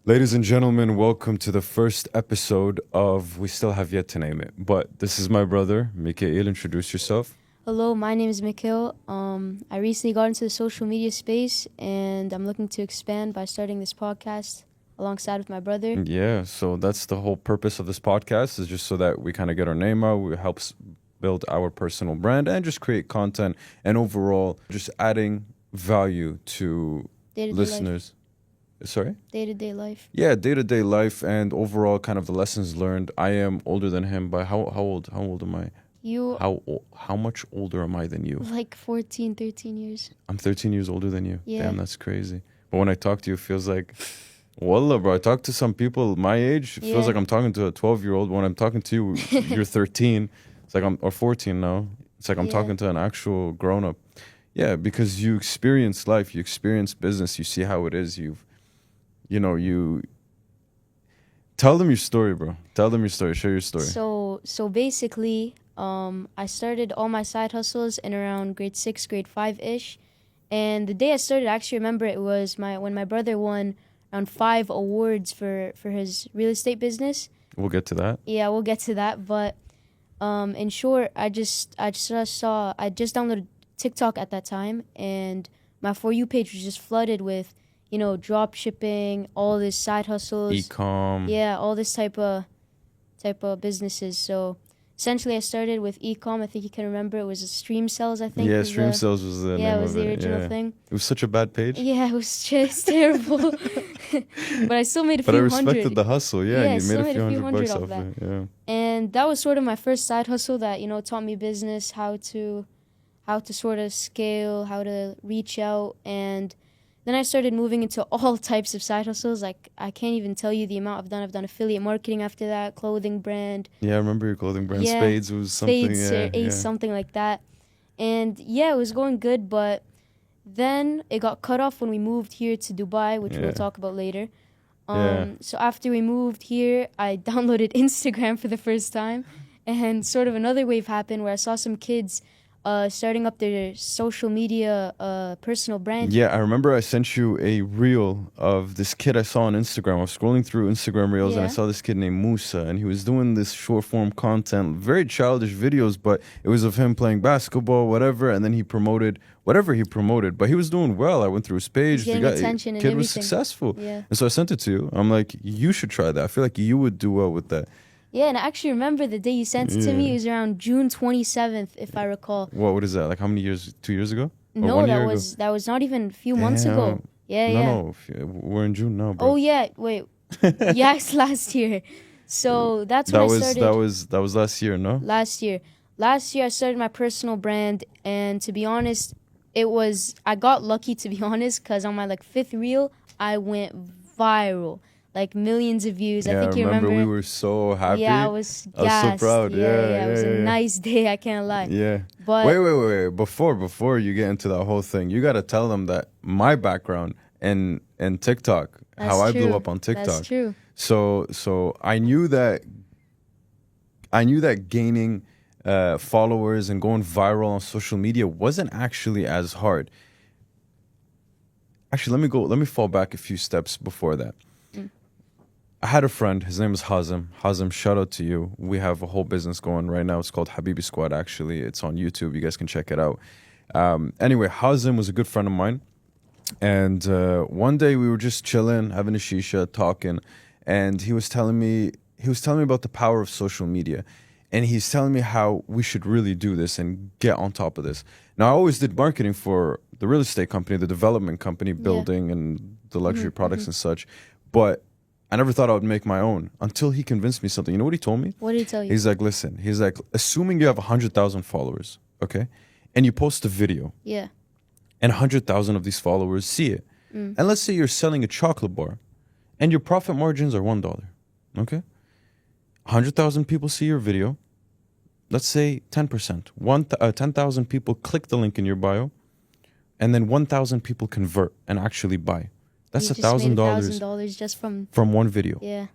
Ladies and gentlemen, welcome to the first episode of We Still Have Yet to Name It. But this is my brother, Mikhail. Introduce yourself. Hello, my name is Mikhail. I recently got into the social media space, and I'm looking to expand by starting this podcast alongside with my brother. Yeah, so that's the whole purpose of this podcast, is just so that we kind of get our name out. It helps build our personal brand and just create content and overall just adding value to Day-to-day listeners. Sorry? Day-to-day life. Yeah, day-to-day life and overall kind of the lessons learned. I am older than him by how old am I? You How much older am I than you? like 14, 13 years. I'm 13 years older than you. Yeah. Damn, that's crazy. But when I talk to you, it feels like, wallah, bro. I talk to some people my age. It feels Yeah. like I'm talking to a 12-year-old. When I'm talking to you, you're 13. It's like or 14 now. It's like I'm Yeah. talking to an actual grown-up. Yeah, because you experience life. You experience business. You see how it is. You tell them your story, bro. Tell them your story. Share your story. So basically, I started all my side hustles in around grade 6, grade 5-ish. And the day I started, I actually remember it was when my brother won around 5 awards for his real estate business. We'll get to that. Yeah, we'll get to that. But in short, I just downloaded TikTok at that time, and my For You page was just flooded with, drop shipping, all this side hustles. E-com. Yeah, all this type of businesses. So essentially, I started with e-com. I think you can remember it was Stream Cells. I think. Yeah, Stream Cells was the name Yeah, it of was the original thing. It was such a bad page. Yeah, it was just terrible. But I still made a few But I hundred. respected the hustle, yeah, Yeah, I and you still made a few hundred bucks off off that. it, yeah. And that was sort of my first side hustle that, taught me business, how to sort of scale, how to reach out. And then I started moving into all types of side hustles. Like, I can't even tell you the amount I've done. I've done affiliate marketing after that, clothing brand. Yeah, I remember your clothing brand. Yeah, Spades was something, Spades, yeah. Ace, something like that. And yeah, it was going good, but then it got cut off when we moved here to Dubai, which Yeah. we'll talk about later. Yeah. So after we moved here, I downloaded Instagram for the first time, and sort of another wave happened where I saw some kids starting up their social media personal brand. Yeah, I remember I sent you a reel of this kid I saw on Instagram. I was scrolling through Instagram reels and I Yeah. saw this kid named Musa, and he was doing this short form content, very childish videos, but it was of him playing basketball, whatever, and then he promoted whatever he promoted. But he was doing well. I went through his page. Getting attention and kid was everything. successful. Yeah. And so I sent it to you. I'm like, you should try that. I feel like you would do well with that. Yeah, and I actually remember the day you sent it to me. Yeah. It was around June 27th, if I recall. What is that? Like how many years? 2 years ago? Or No, 1 year that was not even a few months ago. Damn. Yeah, No, yeah. no, we're in June now, bro. Oh yeah, wait. Yeah, it's last year. So that's when I started. That was last year, no? Last year. Last year I started my personal brand, and to be honest, I got lucky, to be honest, because on my fifth reel I went viral. Like millions of views. Yeah, I think you remember. we were so happy. Yeah, I was so gassed. proud. Yeah, it was a yeah. nice day, I can't lie. Yeah. But Wait. Before you get into that whole thing, you got to tell them that my background and TikTok, how That's I blew true. up on TikTok. That's true. So I knew that gaining followers and going viral on social media wasn't actually as hard. Actually, let me fall back a few steps before that. I had a friend, his name is Hazem. Hazem, shout out to you. We have a whole business going right now. It's called Habibi Squad, actually. It's on YouTube. You guys can check it out. Anyway, Hazem was a good friend of mine. And one day we were just chilling, having a shisha, talking. And he was telling me about the power of social media. And he's telling me how we should really do this and get on top of this. Now, I always did marketing for the real estate company, the development company, building and the luxury products and such. But I never thought I would make my own until he convinced me something. You know what he told me? What did he tell you? He's like, listen, assuming you have 100,000 followers, okay? And you post a video Yeah. and 100,000 of these followers see it. And let's say you're selling a chocolate bar and your profit margins are $1, okay? 100,000 people see your video. Let's say 10%. 10,000 people click the link in your bio, and then 1,000 people convert and actually buy. That's $1,000 $1,000 just from one video. yeah.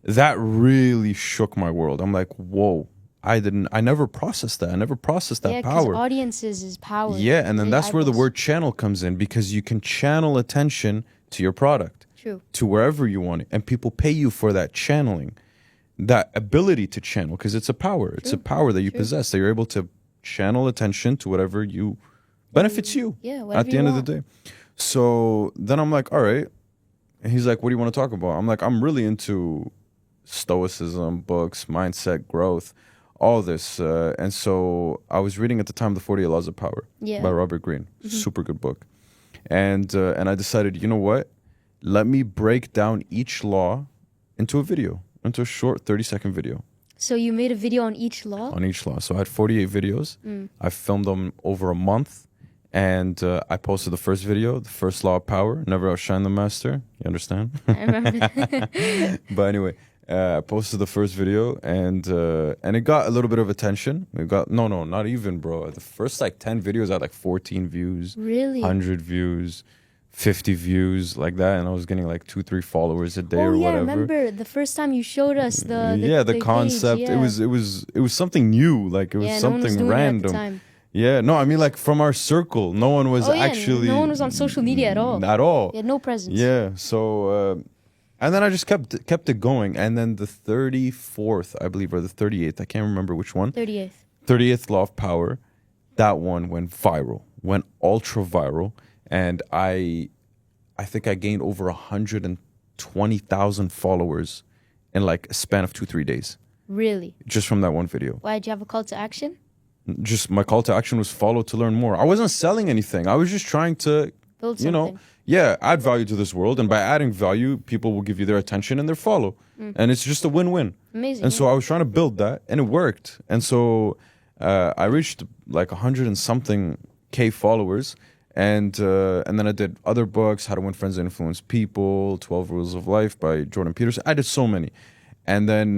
That really shook my world. I'm like, whoa. I never processed that. I never processed that Yeah, because power. audiences is power. Yeah, and then Big that's where the eyeballs. word channel comes in, because you can channel attention to your product. True. to wherever you want it. And people pay you for that channeling, that ability to channel, because it's a power. It's a power that you possess, that you're able to channel attention to whatever you benefits you at the end of the day. So then I'm like, all right. And he's like, what do you want to talk about? I'm like, I'm really into stoicism, books, mindset, growth, all this. And so I was reading at the time The 48 Laws of Power by Robert Greene. Super good book. And I decided, you know what? Let me break down each law into a video, into a short 30-second video. So you made a video on each law? On each law. So I had 48 videos. I filmed them over a month. And I posted the first video, the first law of power, never outshine the master. You understand? I remember. But anyway, I posted the first video, and it got a little bit of attention. It got not even, bro. The first like 10 videos I had like 14 views, Really? 100 views, 50 views, like that, and I was getting like 2-3 followers a day or whatever. I remember the first time you showed us the concept. Page, It was something new, like it was something no one was doing random. it at the time. Yeah, no, I mean like from our circle, no one was actually. No one was on social media at all. At all. You had no presence. Yeah, so and then I just kept it going, and then the 34th, I believe, or the 38th, I can't remember which one. 30th Law of Power, that one went viral, went ultra viral, and I think I gained over 120,000 followers in like a span of 2-3 days. Really? Just from that one video. Why, did you have a call to action? Just my call to action was follow to learn more. I wasn't selling anything. I was just trying to, Build something. add value to this world. And by adding value, people will give you their attention and their follow. And it's just a win-win. Amazing. And so I was trying to build that, and it worked. And so I reached like 100 and something K followers. And then I did other books, How to Win Friends and Influence People, 12 Rules of Life by Jordan Peterson. I did so many. And then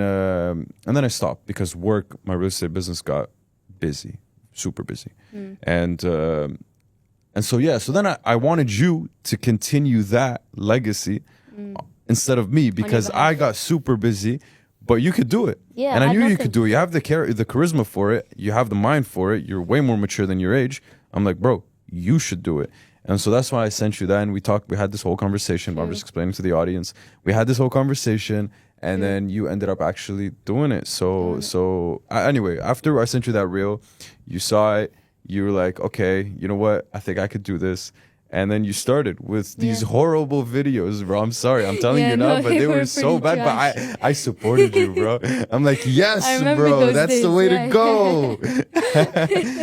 I stopped because work, my real estate business got busy, super busy. And so then I wanted you to continue that legacy instead of me, because I got super busy, but you could do it. Yeah, and I knew you nothing. could do it. You have the charisma for it. You have the mind for it. You're way more mature than your age. I'm like, bro, you should do it. And so that's why I sent you that, and we had this whole conversation. I'm just explaining to the audience. We had this whole conversation, and then you ended up actually doing it. Anyway, after I sent you that reel, you saw it. You were like, okay, you know what? I think I could do this. And then you started with these horrible videos, bro. I'm sorry. I'm telling you now, but they were so bad. trash. But I supported you, bro. I'm like, yes, remember bro. those That's days, the way yeah. to go.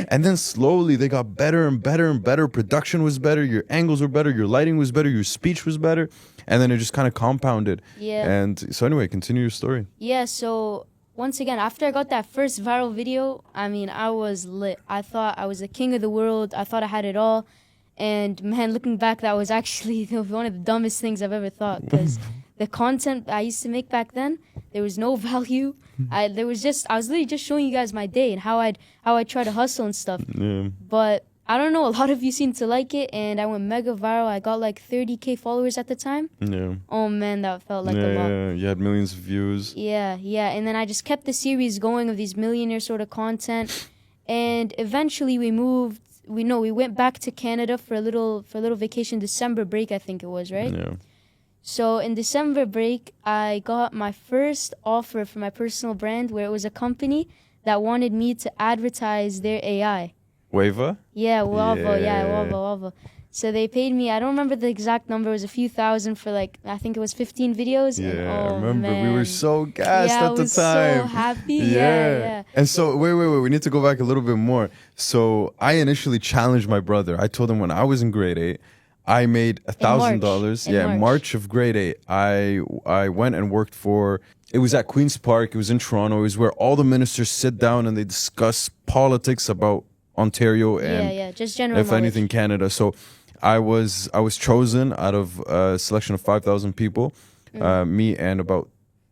And then slowly they got better and better and better. Production was better. Your angles were better. Your lighting was better. Your speech was better. And then it just kind of compounded. Yeah. And so anyway, continue your story. Yeah, so once again, after I got that first viral video, I mean, I was lit. I thought I was the king of the world. I thought I had it all. And man, looking back, that was actually one of the dumbest things I've ever thought, because the content I used to make back then, there was no value. I was literally just showing you guys my day and how I'd try to hustle and stuff. Yeah. But I don't know, a lot of you seem to like it, and I went mega viral. I got like 30K followers at the time. Yeah. Oh man, that felt like a lot. Yeah, you had millions of views. Yeah, and then I just kept the series going of these millionaire sort of content, and eventually we went back to Canada for a little vacation, December break, I think it was, right? Yeah. So in December break, I got my first offer for my personal brand, where it was a company that wanted me to advertise their AI. Wava? Yeah, Wava, Yeah. Wava. So they paid me, I don't remember the exact number, it was a few thousand for like, I think it was 15 videos. Yeah, and, I oh, remember. man. We were so gassed Yeah, at the I was time. so happy. Yeah. And so, wait. We need to go back a little bit more. So I initially challenged my brother. I told him when I was in grade 8, I made $1,000. In Yeah, March. March of grade 8. I went and worked for, it was at Queen's Park. It was in Toronto. It was where all the ministers sit down and they discuss politics about Ontario and just general if knowledge. anything Canada. So I was chosen out of a selection of 5,000 people, me and about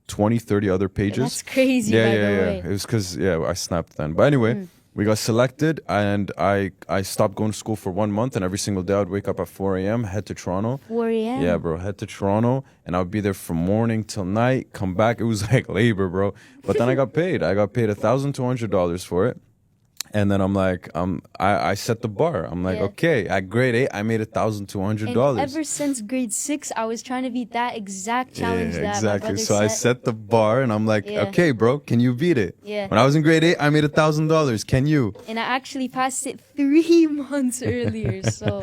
20-30 other pages. That's crazy, by the way. It was because I snapped then. But anyway, we got selected, and I stopped going to school for 1 month, and every single day I'd wake up at 4 a.m., head to Toronto. 4 a.m.? Yeah, bro, head to Toronto, and I would be there from morning till night, come back. It was like labor, bro. But then I got paid. I got paid $1,200 for it. And then I'm like, I set the bar. I'm like, Yeah. okay, at grade 8, I made And $1,200. ever since grade 6, I was trying to beat that exact challenge that my exactly. brother So set. I set the bar, and I'm like, Yeah. okay, bro, can you beat it? Yeah. When I was in grade 8, I made $1,000. Can you? And I actually passed it 3 months earlier. So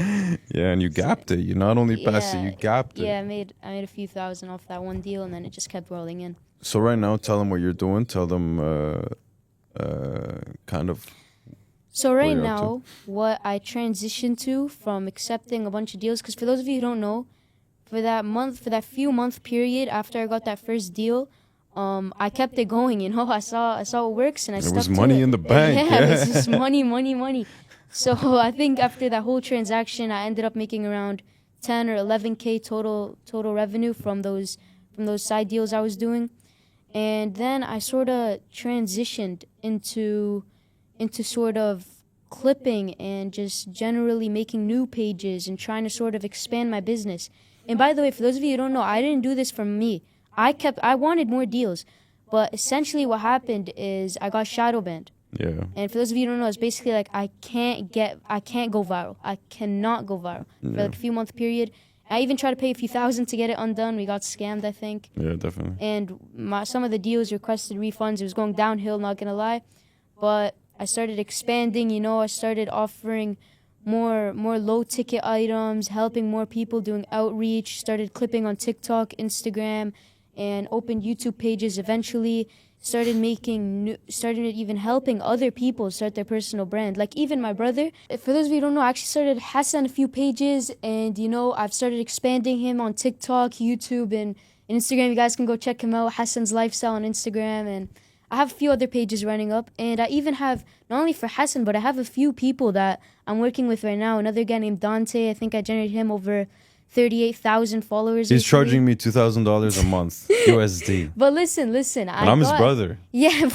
Yeah, and you gapped it. You not only passed it, you gapped it. yeah, I made a few thousand off that one deal, and then it just kept rolling in. So right now, tell them what you're doing. Tell them kind of. So right you're up to. now, what I transitioned to from accepting a bunch of deals, because for those of you who don't know, for that few month period after I got that first deal, I kept it going. You know, I saw it works, and I It stuck was to money it. in the bank. Yeah, it was just money. So I think after that whole transaction, I ended up making around 10 or 11K total revenue from those side deals I was doing, and then I sort of transitioned into sort of clipping and just generally making new pages and trying to sort of expand my business. And by the way, for those of you who don't know, I didn't do this for me. I wanted more deals, but essentially what happened is I got shadow banned. Yeah. And for those of you who don't know, it's basically like I can't go viral. I cannot go viral for like a few month period. I even tried to pay a few thousand to get it undone. We got scammed, I think. Yeah, definitely. And some of the deals requested refunds. It was going downhill, not gonna lie. But I started expanding, you know, I started offering more low ticket items, helping more people, doing outreach, started clipping on TikTok, Instagram, and opened YouTube pages eventually. Started even helping other people start their personal brand. Like even my brother, for those of you who don't know, I actually started Hassan a few pages, and you know, I've started expanding him on TikTok, YouTube, and Instagram. You guys can go check him out, Hassan's Lifestyle on Instagram, and I have a few other pages running up, and I even have, not only for Hassan, but I have a few people that I'm working with right now. Another guy named Dante, I think I generated him over 38,000 followers. He's recently. charging me $2,000 a month, USD. But listen, And I'm his brother. Yeah,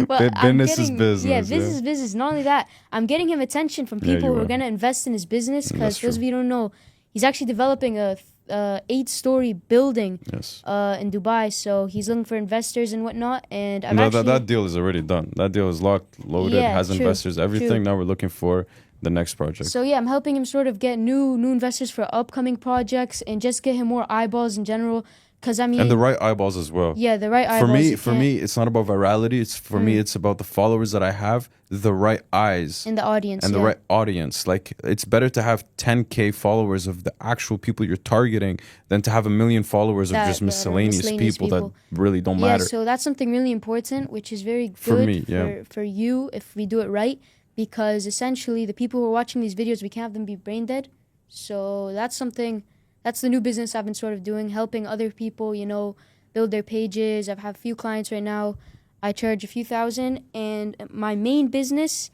but Business is business. Yeah, business is business. Not only that, I'm getting him attention from people who are going to invest in his business, because those of you who don't know, he's actually developing a 8-story building in Dubai, so he's looking for investors and whatnot. And that deal is already done. That deal is locked, loaded, has investors, everything. Now we're looking for the next project. So yeah, I'm helping him sort of get new investors for upcoming projects and just get him more eyeballs in general. Because I mean, and the right eyeballs as well. Yeah, the right eyeballs. For me, it's not about virality. It's for me, it's about the followers that I have, the right eyes, and the audience, and the right audience. Like it's better to have 10K followers of the actual people you're targeting than to have 1 million followers of just miscellaneous people that really don't matter. Yeah, so that's something really important, which is very good for you if we do it right. Because essentially, the people who are watching these videos, we can't have them be brain dead. So that's the new business I've been sort of doing, helping other people, you know, build their pages. I've had a few clients right now. I charge a few thousand. And my main business,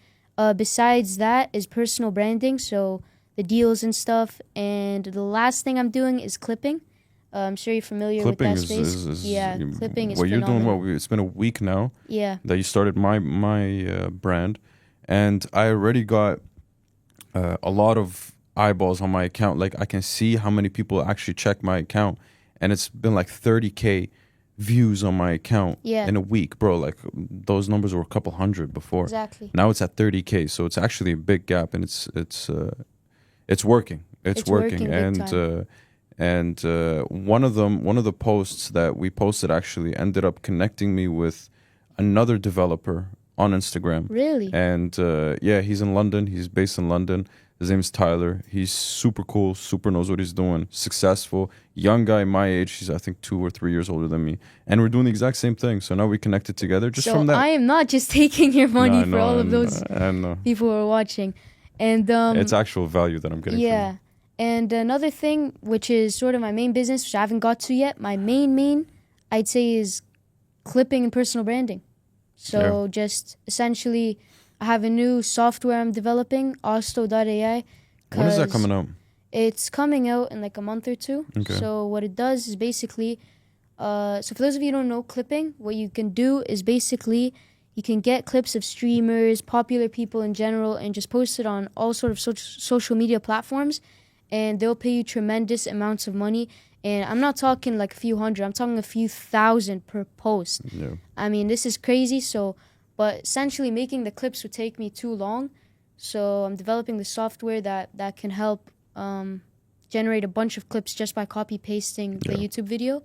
besides that, is personal branding. So the deals and stuff. And the last thing I'm doing is clipping. I'm sure you're familiar with that space. Clipping is phenomenal. You're doing, it's been a week now that you started my brand. And I already got a lot of eyeballs on my account. Like I can see how many people actually check my account, and it's been like 30K views on my account in a week, bro. Like those numbers were a couple hundred before. Exactly. Now it's at 30K, so it's actually a big gap, and it's working. It's working, and one of the posts that we posted actually ended up connecting me with another developer on Instagram. Really? And he's in London. He's based in London. His name's Tyler. He's super cool, super knows what he's doing, successful, young guy my age. He's I think 2 or 3 years older than me. And we're doing the exact same thing. So now we connected together just from that. So I am not just taking your money for all of those people who are watching. And it's actual value that I'm getting from you. And another thing, which is sort of my main business, which I haven't got to yet, my main, I'd say, is clipping and personal branding. So just essentially, I have a new software I'm developing, Osto.ai. When is that coming out? It's coming out in like a month or two. Okay. So what it does is basically, so for those of you who don't know clipping, what you can do is basically you can get clips of streamers, popular people in general, and just post it on all sort of social media platforms, and they'll pay you tremendous amounts of money. And I'm not talking like a few hundred, I'm talking a few thousand per post. Yeah. I mean, this is crazy. So But essentially, making the clips would take me too long. So I'm developing the software that can help generate a bunch of clips just by copy pasting the YouTube video.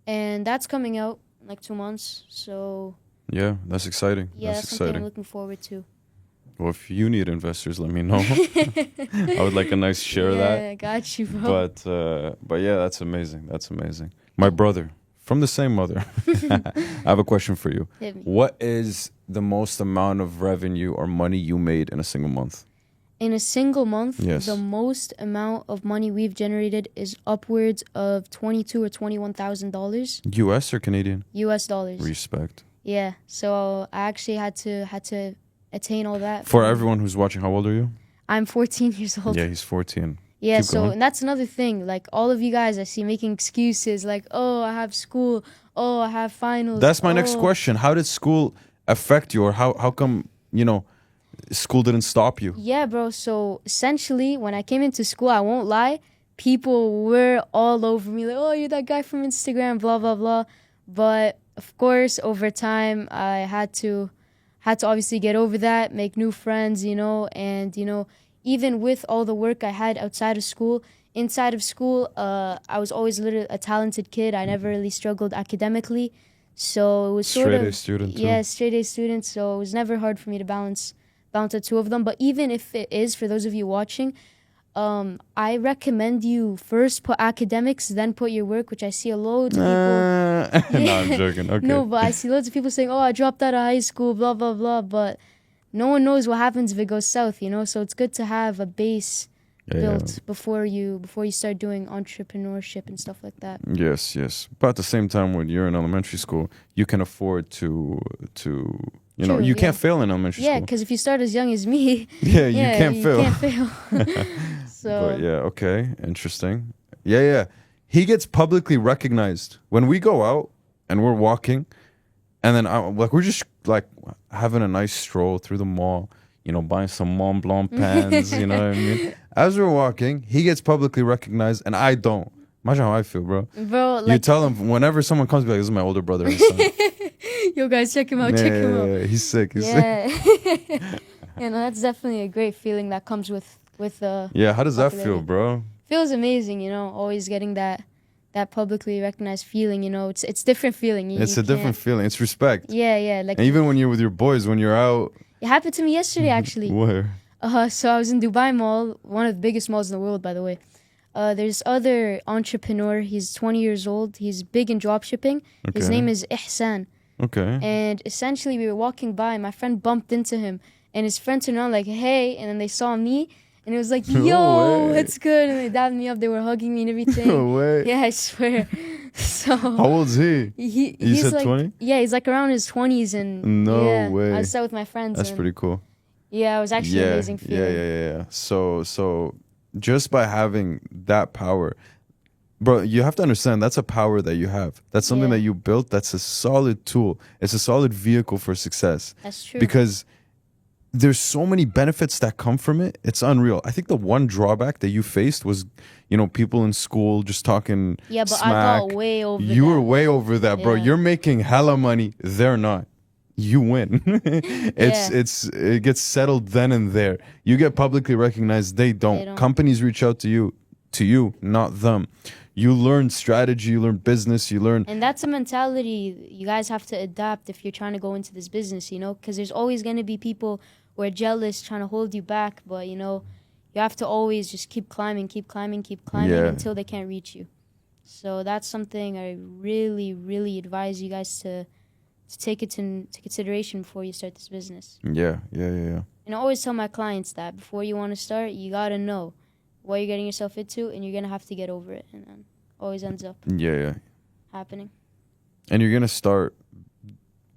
And that's coming out in like 2 months. So Yeah, that's exciting. yeah, That's that's something I'm exciting. looking forward to. Well, if you need investors, let me know. I would like a nice share of that. Yeah, got you, bro. But yeah, that's amazing. That's amazing. My brother, from the same mother, I have a question for you. Hit me. What is the most amount of revenue or money you made in a single month? In a single month, Yes. the most amount of money we've generated is upwards of $22,000 or $21,000 US or Canadian? US dollars. Respect. Yeah, so I actually had to attain all that. For everyone who's watching, how old are you? I'm 14 years old. Yeah, he's 14. Yeah, Keep so going. and that's another thing. Like all of you guys I see making excuses like, "Oh, I have school. Oh, I have finals." That's my next oh." question. How did school affect you, or how come, school didn't stop you? Yeah, bro. So essentially, when I came into school, I won't lie, people were all over me like, "Oh, you're that guy from Instagram, blah blah blah." But of course, over time, I had to obviously get over that, make new friends, and even with all the work I had outside of school, inside of school, I was always literally a talented kid. I never really struggled academically, so it was sort Straight of A student too. yeah, straight A student. So it was never hard for me to balance the two of them. But even if it is, for those of you watching, I recommend you first put academics, then put your work, which I see a loads of people. No, I'm joking. Okay. No, but I see loads of people saying, "Oh, I dropped out of high school, blah blah blah," but no one knows what happens if it goes south, So it's good to have a base built before you start doing entrepreneurship and stuff like that. Yes, yes. But at the same time, when you're in elementary school, you can afford to True, you yeah. can't fail in elementary Yeah, school. because if you start as young as me, Yeah, you can't fail. Can't fail. So But yeah, okay, interesting. Yeah, yeah. He gets publicly recognized when we go out and we're walking, and then we're just like having a nice stroll through the mall, buying some Mont Blanc pens. You know what I mean? As we're walking, he gets publicly recognized, and I don't. Imagine how I feel, bro. bro, You tell him whenever someone comes, be like, "This is my older brother and son." yo guys, check him out, check him out. Yeah, he's sick. He's sick. Yeah. That's definitely a great feeling that comes with Yeah, how does that feel, popularity. bro? Feels amazing, always getting that publicly recognized feeling, it's different feeling. It's a different feeling. It's respect. Yeah, like And even when you're with your boys, when you're out, it happened to me yesterday actually. where? So I was in Dubai Mall, one of the biggest malls in the world, by the way. There's other entrepreneur. He's 20 years old. He's big in dropshipping. His Okay. name is Ihsan. Okay. And essentially, we were walking by. My friend bumped into him, and his friend turned around like, "Hey!" And then they saw me, and it was like, No "Yo, way. it's good." And they dabbed me up. They were hugging me and everything. No way. Yeah, I swear. So How old's he? You he's said like 20? Yeah, he's like around his 20s, and No yeah, way. I was out with my friends. That's and pretty cool. Yeah, it was actually an amazing feeling. Yeah. So just by having that power, bro, you have to understand that's a power that you have. That's something Yeah. that you built. That's a solid tool. It's a solid vehicle for success. That's true. Because there's so many benefits that come from it. It's unreal. I think the one drawback that you faced was, people in school just talking Yeah, but smack. I got way over You that. were way over that, bro. Yeah. You're making hella money. They're not. You win. It gets settled then and there. You get publicly recognized. They don't. They don't. Companies reach out to you, not them. You learn strategy. You learn business. You learn. And that's a mentality you guys have to adapt if you're trying to go into this business, because there's always going to be people who are jealous, trying to hold you back. But, you have to always just keep climbing Yeah. until they can't reach you. So that's something I really, really advise you guys to take it into consideration before you start this business. Yeah. And I always tell my clients that before you want to start, you got to know what you're getting yourself into, and you're going to have to get over it. And then always ends up Yeah. happening. And you're gonna start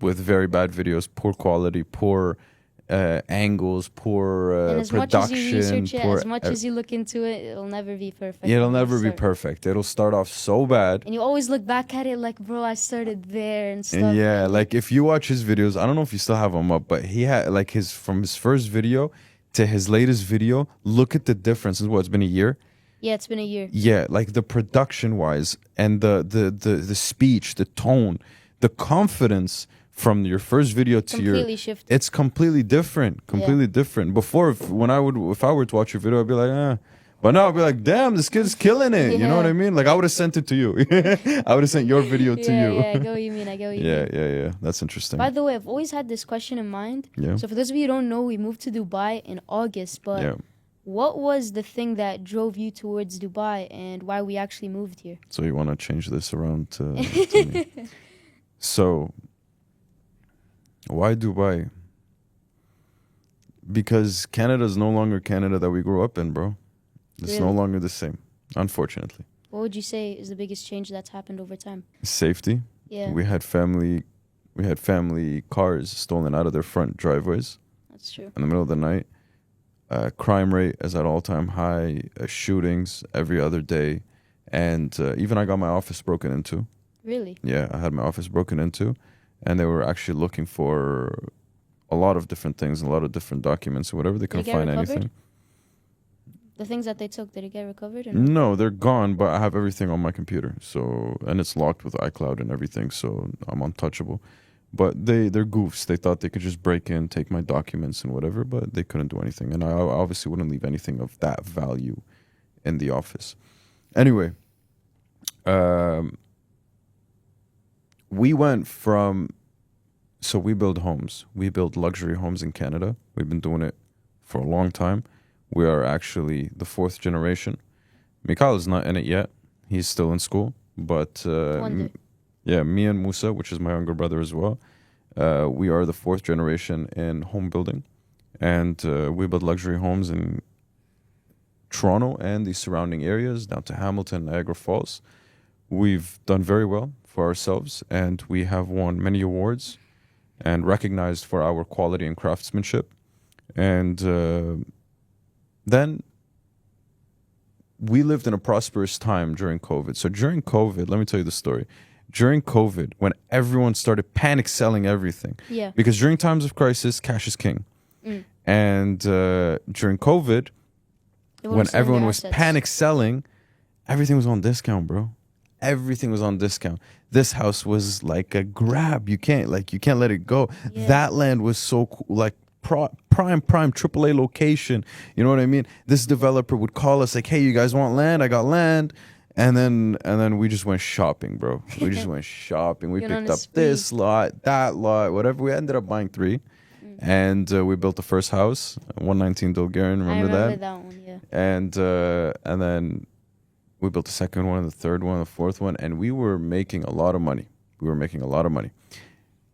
with very bad videos, poor quality, poor angles, poor And as much production. as you research it, poor as much as you look into it, it'll never be perfect. Yeah, it'll when you never be start. perfect. It'll start off so bad. And you always look back at it like, bro, I started there and stuff. And yeah, like if you watch his videos, I don't know if you still have them up, but he had like from his first video to his latest video, look at the difference. It's been a year? Yeah, it's been a year. Yeah, like the production wise and the speech, the tone, the confidence from your first video to Completely shifted. it's completely different. Completely different. Before, if I were to watch your video, I'd be like, but now I'd be like, damn, this kid's killing it. You know what I mean? Like, I would have sent it to you. I would have sent your video to you. Yeah, I get what you mean. Yeah. That's interesting. By the way, I've always had this question in mind. Yeah. So for those of you who don't know, we moved to Dubai in August. But what was the thing that drove you towards Dubai and why we actually moved here? So you want to change this around to me. So, why Dubai? Because Canada is no longer Canada that we grew up in, bro. It's no longer the same, unfortunately. What would you say is the biggest change that's happened over time? Safety. Yeah. We had family cars stolen out of their front driveways. That's true. In the middle of the night. Crime rate is at all-time high. Shootings every other day. And even I got my office broken into. Really? Yeah, I had my office broken into. And they were actually looking for a lot of different things, a lot of different documents, or whatever. They couldn't find anything. The things that they took, did it get recovered? Or no, they're gone, but I have everything on my computer. So, and it's locked with iCloud and everything, so I'm untouchable. But they're goofs. They thought they could just break in, take my documents and whatever, but they couldn't do anything. And I obviously wouldn't leave anything of that value in the office. Anyway, we went from... So we build homes. We build luxury homes in Canada. We've been doing it for a long time. We are actually the fourth generation. Mikhail is not in it yet. He's still in school. But me and Musa, which is my younger brother as well, we are the fourth generation in home building. And we build luxury homes in Toronto and the surrounding areas, down to Hamilton, Niagara Falls. We've done very well for ourselves, and we have won many awards and recognized for our quality and craftsmanship. And then we lived in a prosperous time during COVID. So during COVID, let me tell you the story. During COVID, when everyone started panic selling everything, because during times of crisis, cash is king. And during COVID, when everyone was panic selling, everything was on discount, bro. Everything was on discount. This house was like a grab. You can't let it go. That land was so cool, like prime AAA location. You know what I mean? This developer would call us like, "Hey, you guys want land? I got land." And then we just went shopping, bro. We just went shopping. We picked up this lot, that lot, whatever. We ended up buying 3. And we built the first house, 119 Dulgarian. Remember that? I remember that one, yeah. And then we built the second one, the third one, the fourth one, and we were making a lot of money.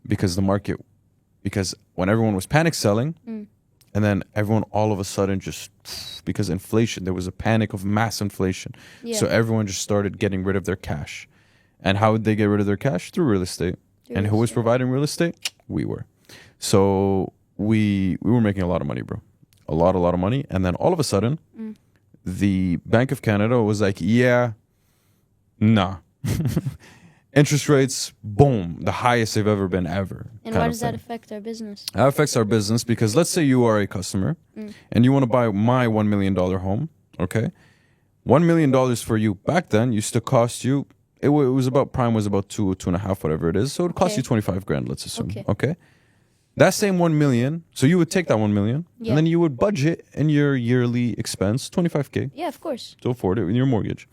Because when everyone was panic selling, and then everyone all of a sudden just, because inflation, there was a panic of mass inflation. So everyone just started getting rid of their cash. And how would they get rid of their cash? Through real estate. And who was providing real estate? We were. So we were making a lot of money, bro. A lot of money. And then all of a sudden, the Bank of Canada was like, nah. Interest rates, boom, the highest they've ever been ever. And why does that affect our business? That affects our business because let's say you are a customer and you want to buy my $1 million home, okay? $1 million for you back then used to cost you, it was about, prime was about 2.5, whatever it is. So it would cost you 25 grand, let's assume, okay? That same 1 million, so you would take that 1 million and then you would budget in your yearly expense 25K. Yeah, of course. To afford it in your mortgage.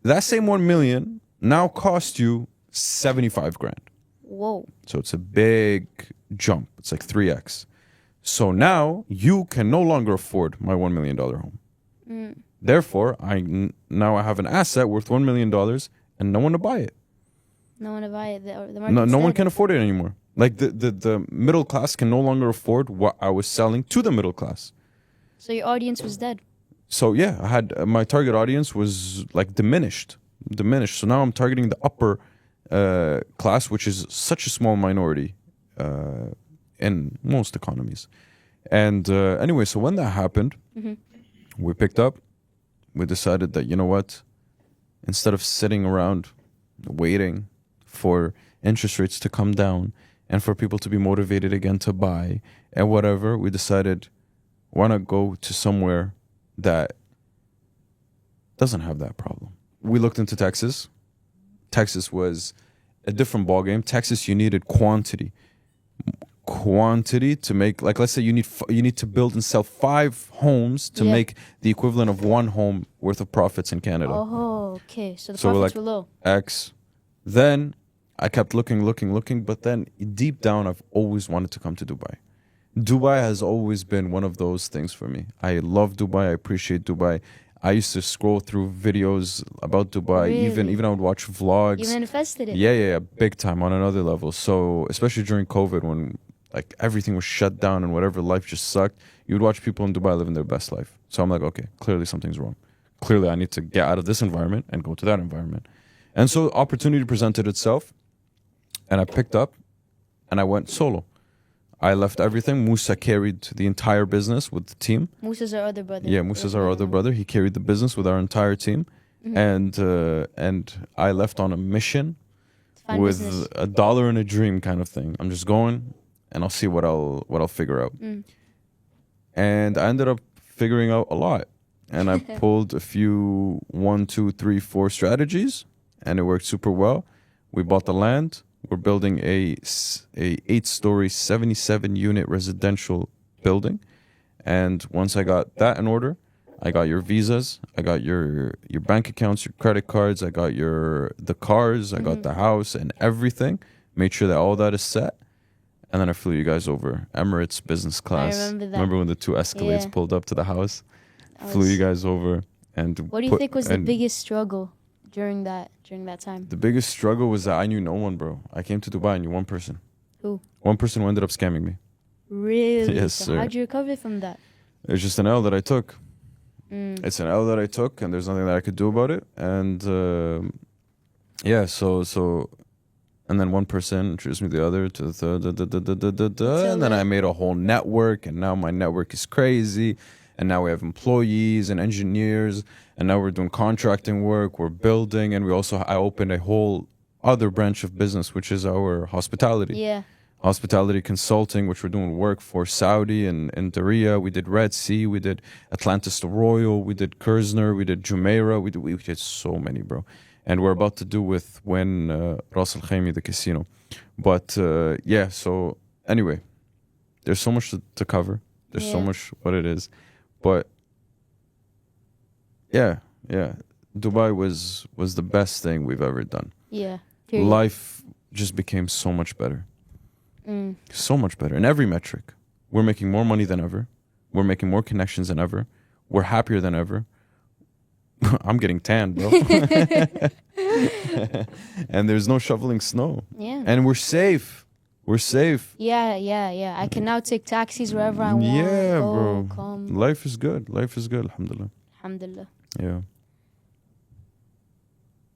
That same 1 million now cost you 75 grand. Whoa. So it's a big jump. It's like 3x. So now you can no longer afford my $1 million home. Therefore, now I have an asset worth $1 million and no one to buy it. No one to buy it. No one can afford it anymore. Like the middle class can no longer afford what I was selling to the middle class. So your audience was dead. So yeah, I had my target audience was like diminished. So now I'm targeting the upper class, which is such a small minority in most economies. And anyway, so when that happened, we picked up. We decided that, you know what? Instead of sitting around waiting for interest rates to come down and for people to be motivated again to buy and whatever, we decided, why not go to somewhere that doesn't have that problem? We looked into Texas. Texas was a different ballgame. Texas, you needed quantity to make, like, let's say you need to build and sell 5 homes to make the equivalent of 1 home worth of profits in Canada. Oh, okay. So the So profits like were low. X. Then I kept looking, but then deep down I've always wanted to come to Dubai. Dubai has always been one of those things for me. I love Dubai. I appreciate Dubai. I used to scroll through videos about Dubai. Really? Even I would watch vlogs. You manifested it. Yeah, big time, on another level. So especially during COVID, when like everything was shut down and whatever, life just sucked, you would watch people in Dubai living their best life. So I'm like, okay, clearly something's wrong. Clearly I need to get out of this environment and go to that environment. And so opportunity presented itself, and I picked up and I went solo. I left everything. Musa carried the entire business with the team. Musa's our other brother. Yeah, Musa's our other brother. He carried the business with our entire team. And I left on a mission with business. $1 and a dream kind of thing. I'm just going and I'll see what I'll figure out. And I ended up figuring out a lot. And I pulled a few 1, 2, 3, 4 strategies, and it worked super well. We bought the land. We're building a 8-story, 77-unit residential building. And once I got that in order, I got your visas, I got your bank accounts, your credit cards, I got the cars, I got the house and everything. Made sure that all that is set. And then I flew you guys over. Emirates business class. I remember that. Remember when the 2 Escalades pulled up to the house? Flew you guys over. And what do you think was the biggest struggle during that time? The biggest struggle was that I knew no one, bro. I came to Dubai, I knew one person. Who? One person who ended up scamming me. Really? Yes, so sir. how'd you recover from that? It's just an L that I took. It's an L that I took, and there's nothing that I could do about it. And so and then one person introduced me to the other, to the third, and then I made a whole network, and now my network is crazy. And now we have employees and engineers, and now we're doing contracting work, we're building, and I opened a whole other branch of business, which is our hospitality. Yeah. Hospitality consulting, which we're doing work for Saudi and Diriyah. We did Red Sea, we did Atlantis the Royal, we did Kerzner, we did Jumeirah, we did so many, bro. And we're about to do with Ras Al Khaimah, the casino. But so anyway, there's so much to cover. There's so much what it is. But yeah, Dubai was the best thing we've ever done. Yeah. Period. Life just became so much better. So much better in every metric. We're making more money than ever. We're making more connections than ever. We're happier than ever. I'm getting tan, bro. And there's no shoveling snow. Yeah. And we're safe. We're safe. Yeah. I can now take taxis wherever I want. Yeah, go, bro. Come. Life is good. Alhamdulillah. Alhamdulillah. Yeah.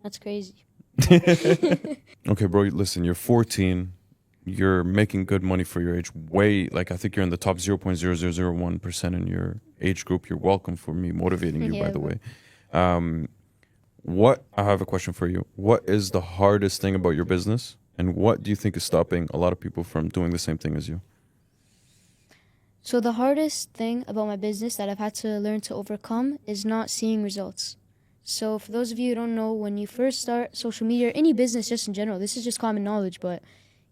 That's crazy. Okay, bro, listen, you're 14. You're making good money for your age. I think you're in the top 0.0001% in your age group. You're welcome for me motivating you, by the way. I have a question for you. What is the hardest thing about your business? And what do you think is stopping a lot of people from doing the same thing as you? So the hardest thing about my business that I've had to learn to overcome is not seeing results. So for those of you who don't know, when you first start social media, or any business just in general, this is just common knowledge, but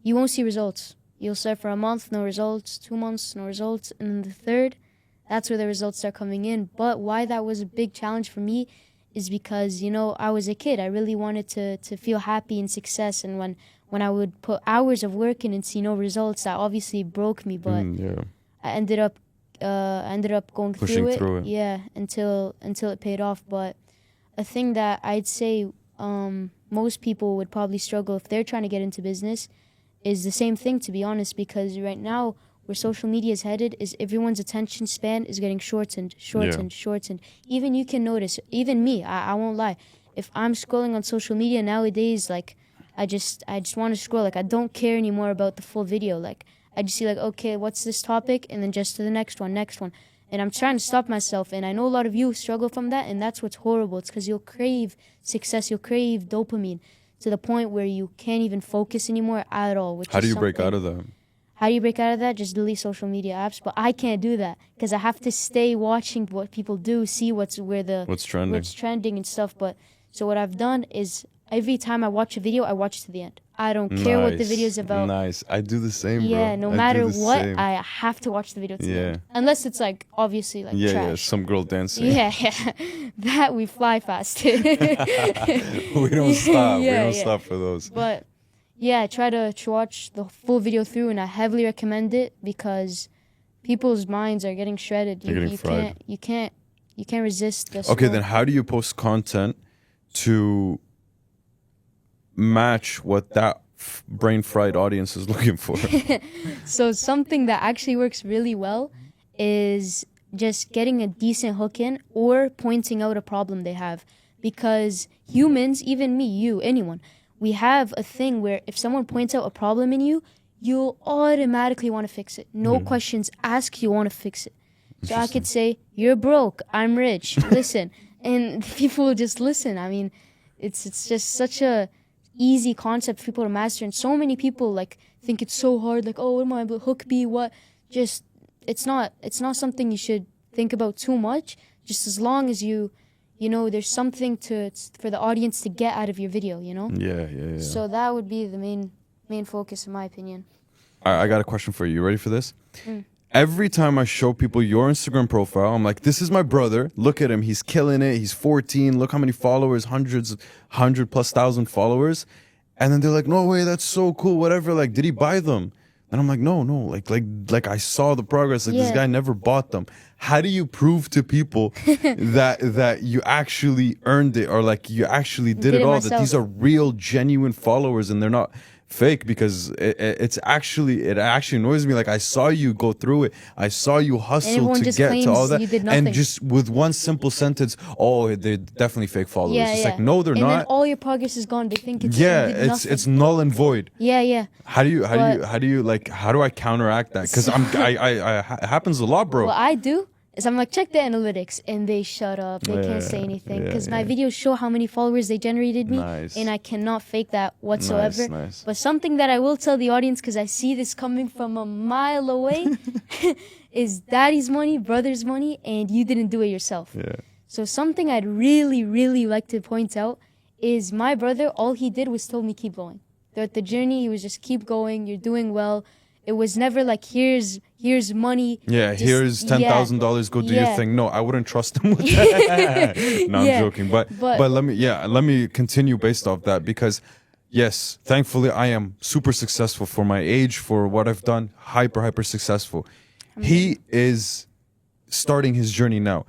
you won't see results. You'll start for a month, no results, 2 months, no results, and then the third, that's where the results start coming in. But why that was a big challenge for me is because, I was a kid. I really wanted to feel happy and success, and when I would put hours of work in and see no results, that obviously broke me, but I ended up going Pushing through it. Yeah, until it paid off. But a thing that I'd say most people would probably struggle if they're trying to get into business is the same thing, to be honest, because right now where social media is headed is everyone's attention span is getting shortened. Even you can notice, even me, I won't lie, if I'm scrolling on social media nowadays, like I just want to scroll, like I don't care anymore about the full video, like I just see like, okay, what's this topic, and then just to the next one, and I'm trying to stop myself, and I know a lot of you struggle from that, and that's what's horrible. It's because you'll crave success, you'll crave dopamine to the point where you can't even focus anymore at all. How do you break out of that? How do you break out of that? Just delete social media apps. But I can't do that because I have to stay watching what people do, see what's trending and stuff. But so what I've done is every time I watch a video, I watch to the end. I don't care what the video is about. Nice. I do the same, bro. Yeah, no I matter do the what, same. I have to watch the video to the Yeah. end. Unless it's like obviously like Yeah, trash. some girl dancing. Yeah, that we fly fast. We don't stop. We Yeah, don't yeah. stop for those. But yeah, I try to watch the full video through, and I heavily recommend it because people's minds are getting shredded. They're getting fried. You can't resist the Okay, scroll. then how do you post content to match what that brain fried audience is looking for? So something that actually works really well is just getting a decent hook in or pointing out a problem they have. Because humans, even me, you, anyone, we have a thing where if someone points out a problem in you, you'll automatically want to fix it. No questions asked, you want to fix it. So I could say, you're broke, I'm rich, listen. And people will just listen. I mean, it's just such a easy concept for people to master. And so many people like think it's so hard, like, oh, what am I, hook be, what? Just, it's not something you should think about too much. Just as long as you know, there's something for the audience to get out of your video, you know? Yeah. So that would be the main focus, in my opinion. I got a question for you. You ready for this? Every time I show people your Instagram profile, I'm like, this is my brother. Look at him. He's killing it. He's 14. Look how many followers, 100,000+ followers. And then they're like, no way, that's so cool, whatever. Like, did he buy them? And I'm like, no, like I saw the progress. Like, this Yeah. guy never bought them. How do you prove to people that you actually earned it, or like you actually did it all? That these are real, genuine followers and they're not fake? Because it actually annoys me. Like, I saw you go through it. I saw you hustle everyone to just get to all claims that, you did and nothing. just with one simple sentence, oh, they're definitely fake followers. Yeah, It's yeah. like, no, they're and then not. all your progress is gone. They think it's Yeah, you did nothing. it's null and void. Yeah. How do I counteract that? Because it happens a lot, bro. What I do is I'm like, check the analytics, and they shut up. They can't say anything because my videos show how many followers they generated me, Nice. and I cannot fake that whatsoever. Nice. But something that I will tell the audience, because I see this coming from a mile away, is daddy's money, brother's money, and you didn't do it yourself. Yeah. So something I'd really, really like to point out is my brother, all he did was told me keep going. Throughout the journey, he was just keep going, you're doing well. It was never like, here's money. Yeah, Just- here's $10,000. Go do your Yeah. thing. No, I wouldn't trust him with that. No, Yeah, I'm joking. But let me continue based off that, because yes, thankfully I am super successful for my age, for what I've done. Hyper successful. He is starting his journey now.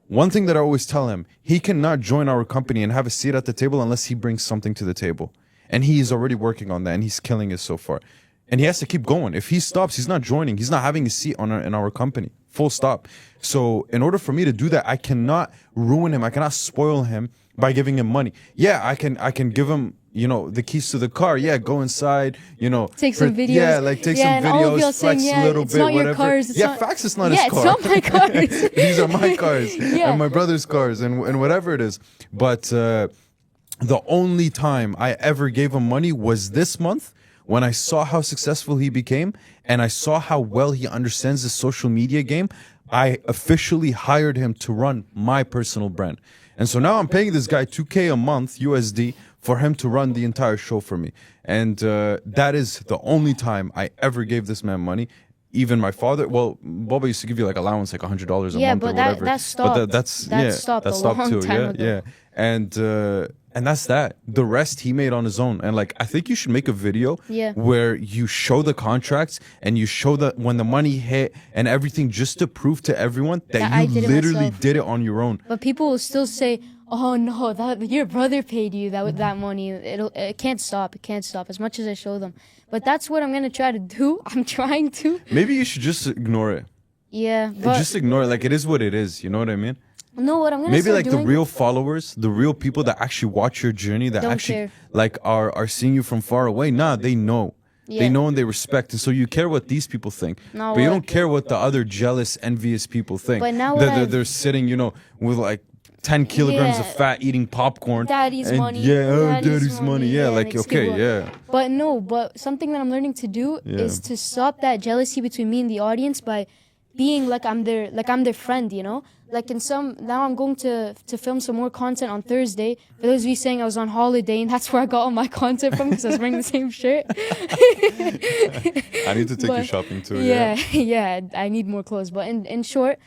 One thing that I always tell him, he cannot join our company and have a seat at the table unless he brings something to the table. And he is already working on that, and he's killing it so far. And he has to keep going. If he stops, he's not joining. He's not having a seat in our company. Full stop. So in order for me to do that, I cannot ruin him. I cannot spoil him by giving him money. Yeah, I can give him, the keys to the car. Yeah, go inside, Take some videos. Yeah, like take some and all of y'all videos, saying, flex a little it's bit, not your whatever. cars, it's Yeah, not- facts, it's not Yeah, his car. it's not my cars. These are my cars Yeah. and my brother's cars and whatever it is. But the only time I ever gave him money was this month, when I saw how successful he became and I saw how well he understands the social media game. I officially hired him to run my personal brand. And so now I'm paying this guy $2K a month USD for him to run the entire show for me. And that is the only time I ever gave this man money. Even my father, well, Boba used to give you like allowance, like $100 a month Yeah, or but whatever. that stopped. But that stopped a long time ago. And that's that. The rest he made on his own. And like, I think you should make a video where you show the contracts and you show that when the money hit and everything, just to prove to everyone that I you did it literally myself. did it on your own. But people will still say, "Oh no, that your brother paid you that money." It can't stop. It can't stop. As much as I show them, but that's what I'm gonna try to do. I'm trying to. Maybe you should just ignore it. Yeah, but Just ignore it. Like, it is what it is. You know what I mean? no, what I'm gonna Maybe start like doing, the real followers, the real people that actually watch your journey, that Don't actually care. like are seeing you from far away. Nah, they know. They Yeah. know and they respect. And so you care what these people think. No, but you what- don't care what the other jealous, envious people think. But now They're, what they're, I've- they're sitting, with like 10 kilograms of Yeah. fat eating popcorn. Daddy's and money. Yeah, oh, Daddy's daddy's money. money. Yeah, Yeah, like, and it's okay, good. yeah. But something that I'm learning to do Yeah. is to stop that jealousy between me and the audience by being like I'm their friend, you know. Like now I'm going to film some more content on Thursday. For those of you saying I was on holiday and that's where I got all my content from because I was wearing the same shirt. I need to take you shopping too. Yeah, I need more clothes. But in short,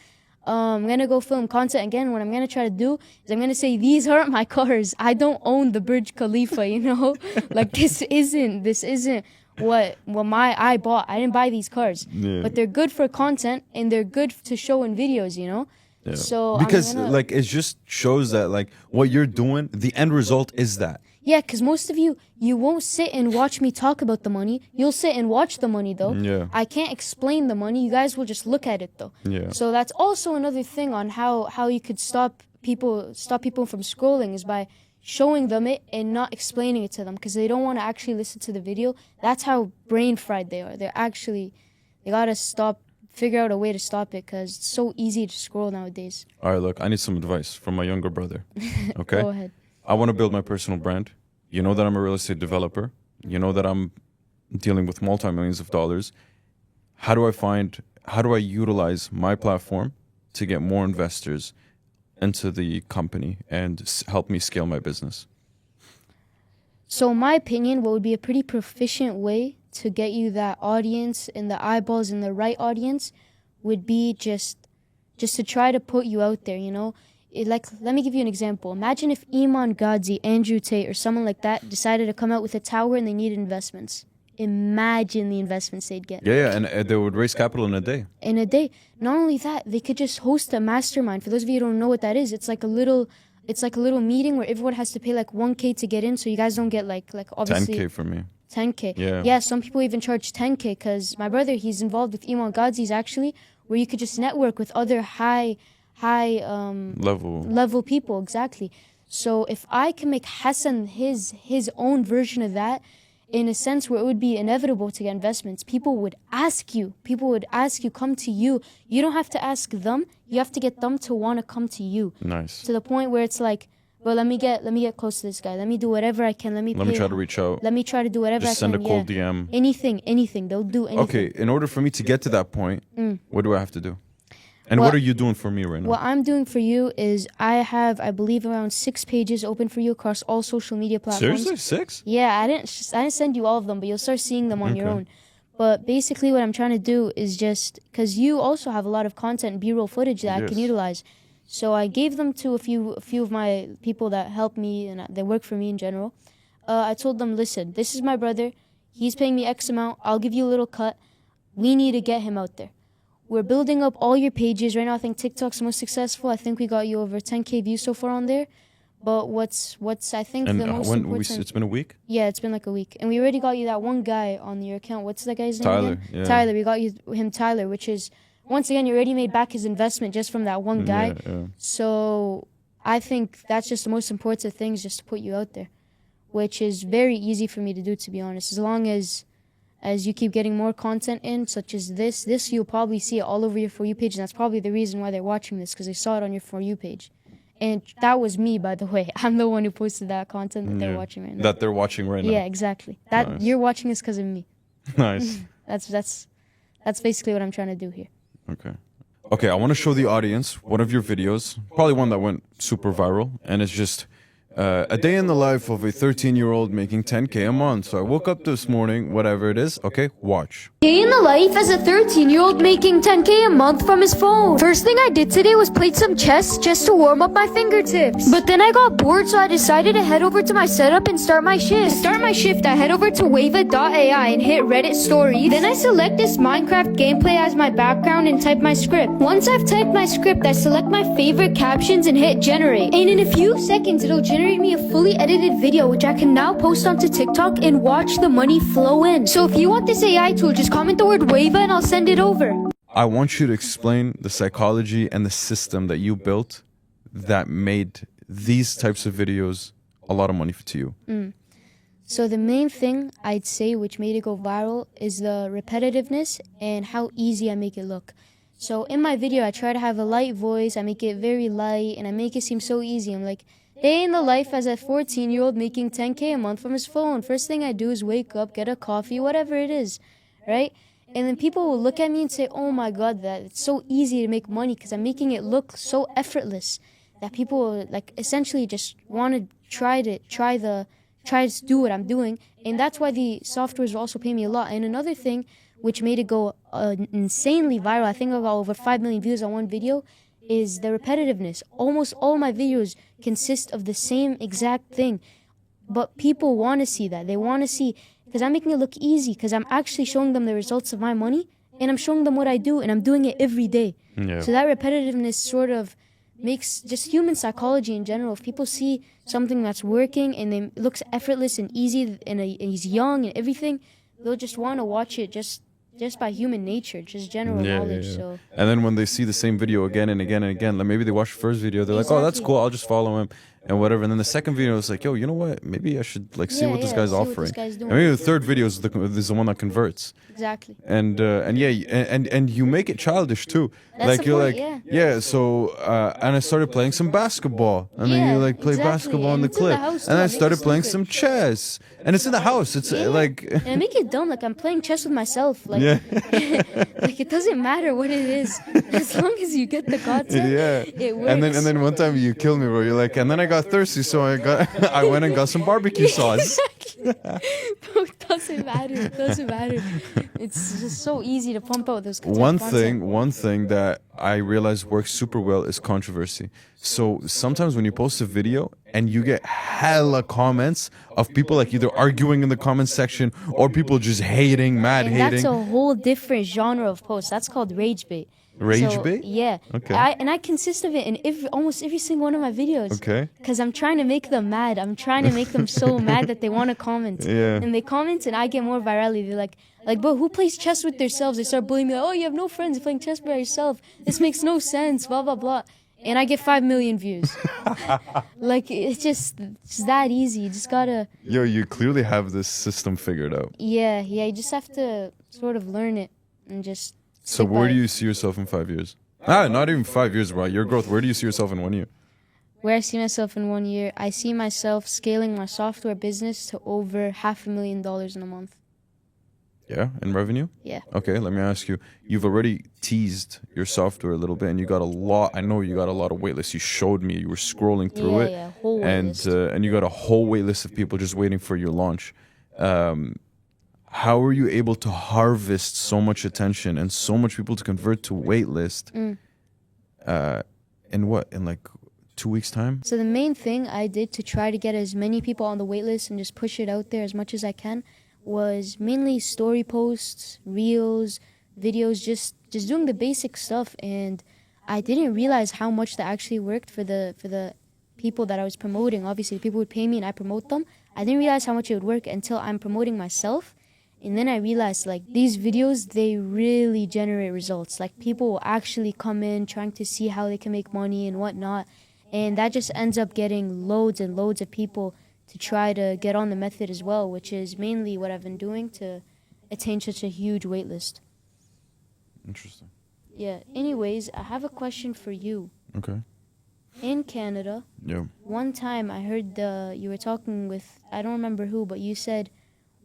I'm gonna go film content again. What I'm gonna try to do is I'm gonna say these aren't my cars. I don't own the Burj Khalifa, you know. Like this isn't what I bought. I didn't buy these cars, but they're good for content and they're good to show in videos, you know. Yeah. So because like it just shows that like what you're doing, the end result is that. Yeah, because most of you won't sit and watch me talk about the money. You'll sit and watch the money, though. Yeah. I can't explain the money. You guys will just look at it, though. Yeah. So that's also another thing on how you could stop people from scrolling is by showing them it and not explaining it to them because they don't want to actually listen to the video. That's how brain fried they are. They gotta figure out a way to stop it because it's so easy to scroll nowadays. All right, look, I need some advice from my younger brother. Okay? Go ahead. I want to build my personal brand. You know that I'm a real estate developer. You know that I'm dealing with multi-millions of dollars. How do I utilize my platform to get more investors into the company and help me scale my business? So in my opinion, what would be a pretty proficient way to get you that audience and the eyeballs and the right audience would be just to try to put you out there, you know? Let me give you an example. Imagine if Iman Ghazi, Andrew Tate, or someone like that decided to come out with a tower and they needed investments. Imagine the investments they'd get. Yeah, and they would raise capital in a day. In a day. Not only that, they could just host a mastermind. For those of you who don't know what that is, it's like a little meeting where everyone has to pay like 1K to get in, so you guys don't get like obviously 10K for me. 10K. Yeah, some people even charge 10K because my brother, he's involved with Iman Ghazi's actually, where you could just network with other high level people. Exactly. So if I can make Hassan his own version of that, in a sense where it would be inevitable to get investments, people would ask you, come to you. You don't have to ask them. You have to get them to want to come to you. Nice. To the point where it's like, well, let me get close to this guy. Let me do whatever I can. Let me try to reach out. Let me try to do whatever Just I can. send a cold DM. Anything. They'll do anything. Okay, in order for me to get to that point, what do I have to do? And what are you doing for me right now? What I'm doing for you is I have, I believe, around 6 pages open for you across all social media platforms. Seriously? 6? Yeah, I didn't send you all of them, but you'll start seeing them on your own. But basically what I'm trying to do is just, because you also have a lot of content and B-roll footage that I can utilize. So I gave them to a few of my people that help me and they work for me in general. I told them, listen, this is my brother. He's paying me X amount. I'll give you a little cut. We need to get him out there. We're building up all your pages. Right now, I think TikTok's most successful. I think we got you over 10K views so far on there. But what's I think and the most important... it's been a week? Yeah, it's been like a week. And we already got you that one guy on your account. What's that guy's name Tyler, again? yeah. Tyler. We got him Tyler, which is, once again, you already made back his investment just from that one guy. Yeah. So I think that's just the most important thing is just to put you out there, which is very easy for me to do, to be honest. As long as you keep getting more content in, such as this you'll probably see it all over your For You page, and that's probably the reason why they're watching this, because they saw it on your For You page. And that was me, by the way. I'm the one who posted that content that they're watching right now. That they're watching right now. Yeah, exactly. That You're watching this because of me. Nice. That's basically what I'm trying to do here. Okay, I want to show the audience one of your videos, probably one that went super viral, and it's just a day in the life of a 13-year-old making 10K a month. So I woke up this morning, whatever it is. Okay, watch. Day in the life as a 13-year-old making 10K a month from his phone. First thing I did today was played some chess just to warm up my fingertips. But then I got bored, so I decided to head over to my setup and start my shift. To start my shift, I head over to wava.ai and hit Reddit stories. Then I select this Minecraft gameplay as my background and type my script. Once I've typed my script, I select my favorite captions and hit generate. And in a few seconds, it'll generate me a fully edited video, which I can now post onto TikTok and watch the money flow in. So if you want this AI tool, just comment the word WAVA and I'll send it over. I want you to explain the psychology and the system that you built that made these types of videos a lot of money to you. So the main thing I'd say which made it go viral is the repetitiveness and how easy I make it look. So in my video, I try to have a light voice, I make it very light, and I make it seem so easy. I'm like, day in the life as a 14-year-old making 10K a month from his phone. First thing I do is wake up, get a coffee, whatever it is, right? And then people will look at me and say, oh my God, that it's so easy to make money because I'm making it look so effortless that people like essentially just want to try to do what I'm doing. And that's why the softwares will also pay me a lot. And another thing which made it go insanely viral, I think I got over 5 million views on one video, is the repetitiveness. Almost all my videos consist of the same exact thing. But people want to see that. They want to see, because I'm making it look easy, because I'm actually showing them the results of my money, and I'm showing them what I do, and I'm doing it every day. Yeah. So that repetitiveness sort of makes just human psychology in general. If people see something that's working and it looks effortless and easy and he's young and everything, they'll just want to watch it just by human nature, just general knowledge. So. And then when they see the same video again and again and again, like maybe they watch the first video, they're like, oh, that's cool, I'll just follow him and whatever. And then the second video is like, yo, you know what? Maybe I should like see what this guy's offering. And maybe the third video is the one that converts. Exactly. And and you make it childish too. That's like the you're point, like yeah. So and I started playing some basketball, and then you like play basketball in the it's in the clip, house, and too. I I started make it playing stupid. some chess, and it's in the house. It's like And I make it dumb, like I'm playing chess with myself. Like, Yeah. like it doesn't matter what it is, as long as you get the content. yeah. It works. And then one time you killed me, bro. You're like, and then I got thirsty, so I went and got some barbecue sauce. Bro, it doesn't matter. It doesn't matter. It's just so easy to pump out those One content. thing that I realized works super well is controversy. So sometimes when you post a video and you get hella comments of people like either arguing in the comment section or people just hating, mad And hating. that's a whole different genre of post. That's called rage bait. Rage bait? Yeah. Okay. I consist of it in almost every single one of my videos. Okay. Because I'm trying to make them mad. I'm trying to make them so mad that they want to comment. Yeah. And they comment and I get more virality. They're like, bro, who plays chess with themselves? They start bullying me. Like, oh, you have no friends. You're playing chess by yourself. This makes no sense. Blah, blah, blah. And I get 5 million views. Like, it's just that easy. You just gotta... Yo, you clearly have this system figured out. Yeah, you just have to sort of learn it and just... So stick where by do it. you see yourself in 5 years? Not even 5 years, bro. Your growth. Where do you see yourself in 1 year? Where I see myself in 1 year, I see myself scaling my software business to over $500,000 in a month. Yeah, in revenue? Yeah. Okay, let me ask you. You've already teased your software a little bit, and you got a lot. I know you got a lot of waitlists. You showed me. You were scrolling through it, Yeah, whole and waitlist. and you got a whole wait list of people just waiting for your launch. How were you able to harvest so much attention and so much people to convert to waitlist? In like 2 weeks' time? So the main thing I did to try to get as many people on the waitlist and just push it out there as much as I can was mainly story posts, reels, videos, just doing the basic stuff. And I didn't realize how much that actually worked for the people that I was promoting. Obviously, people would pay me and I promote them. I didn't realize how much it would work until I'm promoting myself. And then I realized, like, these videos, they really generate results. Like, people will actually come in trying to see how they can make money and whatnot. And that just ends up getting loads and loads of people to try to get on the method as well, which is mainly what I've been doing to attain such a huge wait list. Interesting. Yeah. Anyways, I have a question for you. Okay. In Canada, Yeah. one time I heard you were talking with, I don't remember who, but you said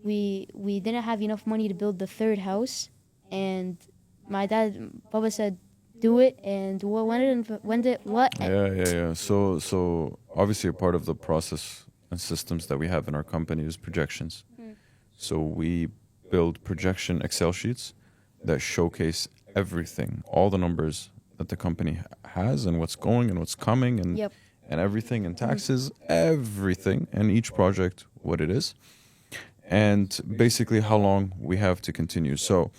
we didn't have enough money to build the third house, and my dad, Baba said, do it. And when did what? Yeah. So obviously a part of the process and systems that we have in our company is projections. So we build projection Excel sheets that showcase everything, all the numbers that the company has and what's going and what's coming and Yep. and everything and taxes, everything, and each project what it is, and basically how long we have to continue. So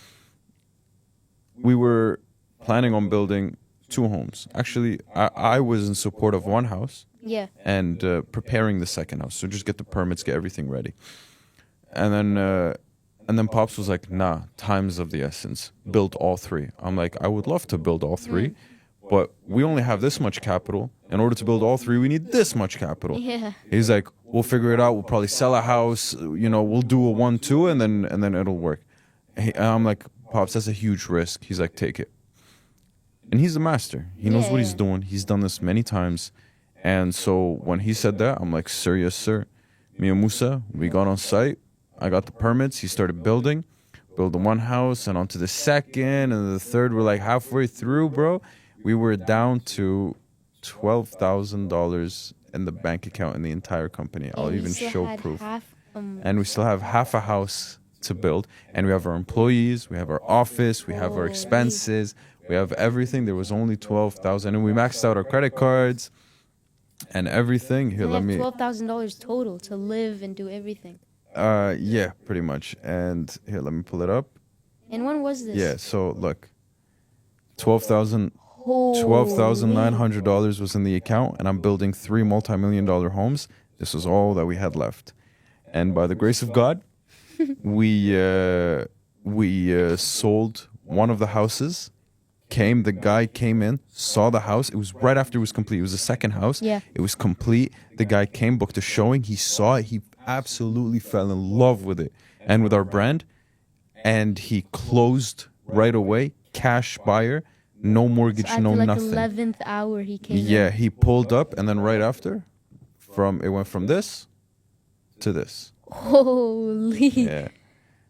we were planning on building 2 homes. Actually, I was in support of 1 house Yeah. and preparing the second house. So just get the permits, get everything ready. And then Pops was like, nah, time's of the essence. Build all 3. I'm like, I would love to build all 3, but we only have this much capital. In order to build all 3, we need this much capital. Yeah. He's like, we'll figure it out. We'll probably sell a house. We'll do a 1-2, and then it'll work. And I'm like, Pops, that's a huge risk. He's like, take it. And he's a master. He knows what he's doing. He's done this many times. And so when he said that, I'm like, sir, yes, sir. Me and Musa, we got on site. I got the permits. He started building. build one house and onto the second and the third. We're like halfway through, bro. We were down to $12,000 in the bank account in the entire company. I'll And you even still show had proof. And we still have half a house to build, and we have our employees, we have our office, we have our expenses, we have everything. There was only 12,000, and we maxed out our credit cards and everything. Here, we let have me. $12,000 total to live and do everything. Yeah, pretty much. And here, let me pull it up. And when was this? Yeah, so look, $12,000. Holy. $12,900 was in the account, and I'm building 3 multi-million-dollar homes. This was all that we had left, and by the grace of God, we sold one of the houses. The guy came in, saw the house. It was right after it was complete. It was the second house. Yeah. It was complete. The guy came, booked a showing. He saw it. He absolutely fell in love with it and with our brand, and he closed right away. Cash buyer. No mortgage, So no at like nothing. 11th hour he came Yeah, in. he pulled up, and then right after, it went from this to this. Holy. Yeah.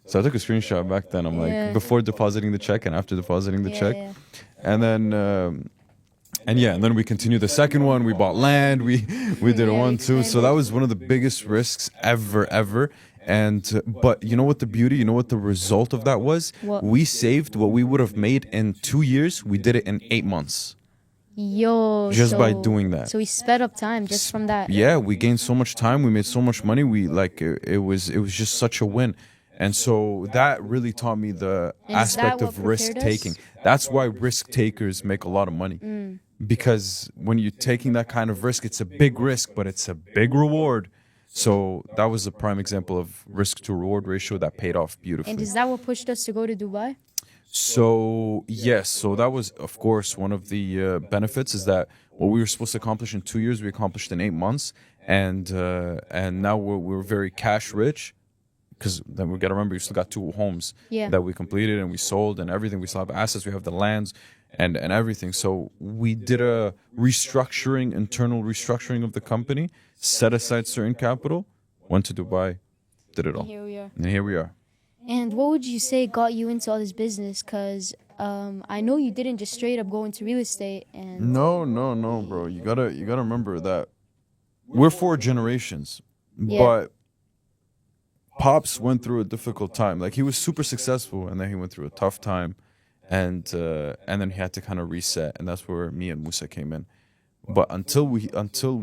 So I took a screenshot back then. I'm like, Yeah. before depositing the check and after depositing the Yeah, check. yeah. And then, and then we continued the second one. We bought land. We did a Yeah, one we too. So that was one of the biggest risks ever. And but you know what the beauty, you know what the result of that was? What? We saved what we would have made in 2 years. We did it in 8 months. Yo. Just by so- doing that. So we sped up time just from that. Yeah, we gained so much time. We made so much money. It was just such a win. And so that really taught me the And is that aspect what of prepared risk us? taking. That's why risk takers make a lot of money. Because when you're taking that kind of risk, it's a big risk, but it's a big reward. So that was a prime example of risk to reward ratio that paid off beautifully. And is that what pushed us to go to Dubai? So yes, so that was of course one of the benefits is that what we were supposed to accomplish in 2 years, we accomplished in 8 months, and now we're very cash rich, because then we got to remember we still got 2 homes Yeah. that we completed and we sold and everything. We still have assets, we have the lands and everything. So we did a internal restructuring of the company, set aside certain capital, went to Dubai, did it all, Here we are. and here we are. And what would you say got you into all this business? Because I know you didn't just straight up go into real estate. And No, bro. You gotta remember that we're 4 generations, Yeah. but Pops went through a difficult time. Like he was super successful, and then he went through a tough time, and then he had to kind of reset, and that's where me and Musa came in. But until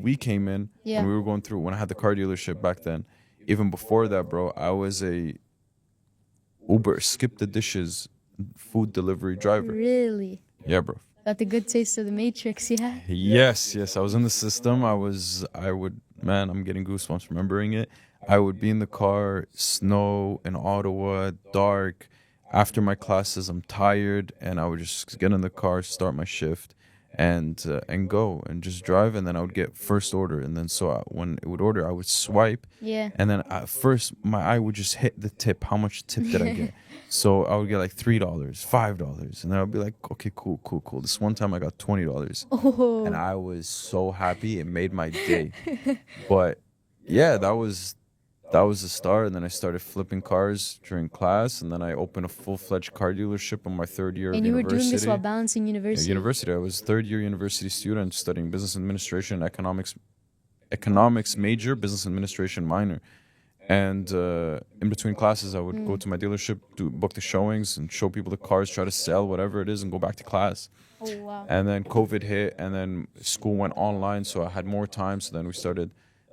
we came in, Yeah. and we were going through when I had the car dealership back then. Even before that, bro, I was a Uber, skip the dishes, food delivery driver. really Yeah, bro. got the good taste of the Matrix, yeah? Yes, I was in the system. Man, I'm getting goosebumps remembering it. I would be in the car, snow in Ottawa, dark. After my classes, I'm tired, and I would just get in the car, start my shift, and go and just drive. And then I would get first order, and then when it would order, I would swipe, Yeah. and then at first my eye would just hit the tip. How much tip did I get? So I would get like $3, $5, and then I'd be like, okay, cool. This one time I got $20, Oh. and I was so happy. It made my day. But yeah, that was the start. And then I started flipping cars during class, and then I opened a full-fledged car dealership in my 3rd year And of you were university. doing this while balancing Yeah, university. university. I was 3rd-year university student studying business administration, economics major, business administration minor. And in between classes, I would go to my dealership, book the showings, and show people the cars, try to sell whatever it is, and go back to class. Oh, wow. And then COVID hit, and then school went online, so I had more time. So then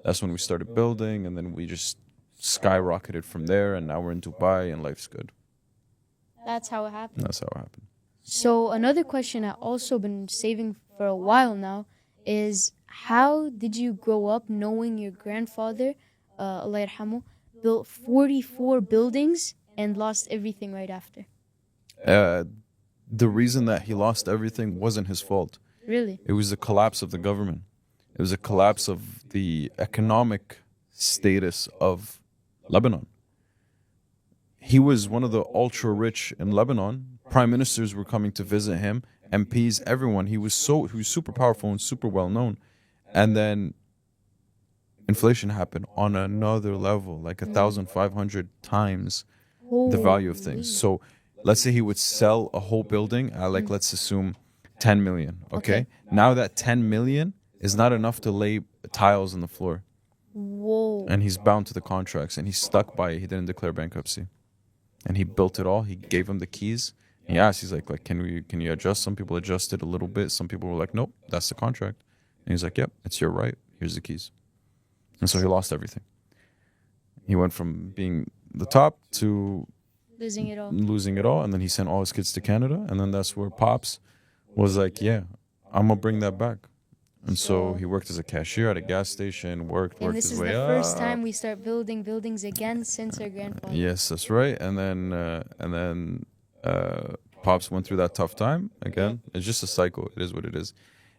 that's when we started building, and then we just skyrocketed from there, and now we're in Dubai, and life's good. That's how it And happened. that's how it happened. So another question I've also been saving for a while now is how did you grow up knowing your grandfather, Allah yarhamu, built 44 buildings and lost everything right after? The reason that he lost everything wasn't his fault. Really? It was the collapse of the government. It was a collapse of the economic status of Lebanon. He was one of the ultra rich in Lebanon. Prime ministers were coming to visit him, MPs, everyone. He was super powerful and super well known. And then inflation happened on another level, like 1,500 times the value of things. So let's say he would sell a whole building at like, let's assume 10 million. Okay. Now that 10 million is not enough to lay tiles on the floor. Whoa. And he's bound to the contracts and he's stuck by it. He didn't declare bankruptcy. And he built it all. He gave him the keys. He asked, he's like, can you adjust? Some people adjusted a little bit. Some people were like, nope, that's the contract. And he's like, yep, it's your right. Here's the keys. And so he lost everything. He went from being the top to Losing it all. And then he sent all his kids to Canada, and then that's where Pops was like, yeah, I'm gonna bring that back. And so he worked as a cashier at a gas station, worked And this his is way the up. first time we start building buildings again since our grandfather. Yes, that's right. And then Pops went through that tough time again. It's just a cycle. It is what it is.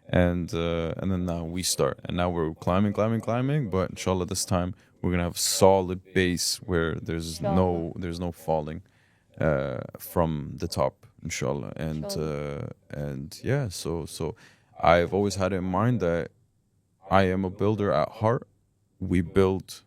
And then now we start, and now we're climbing. But inshallah, this time we're gonna have a solid base where there's no falling from the top, inshallah. And yeah, so I've always had it in mind that I am a builder at heart. We build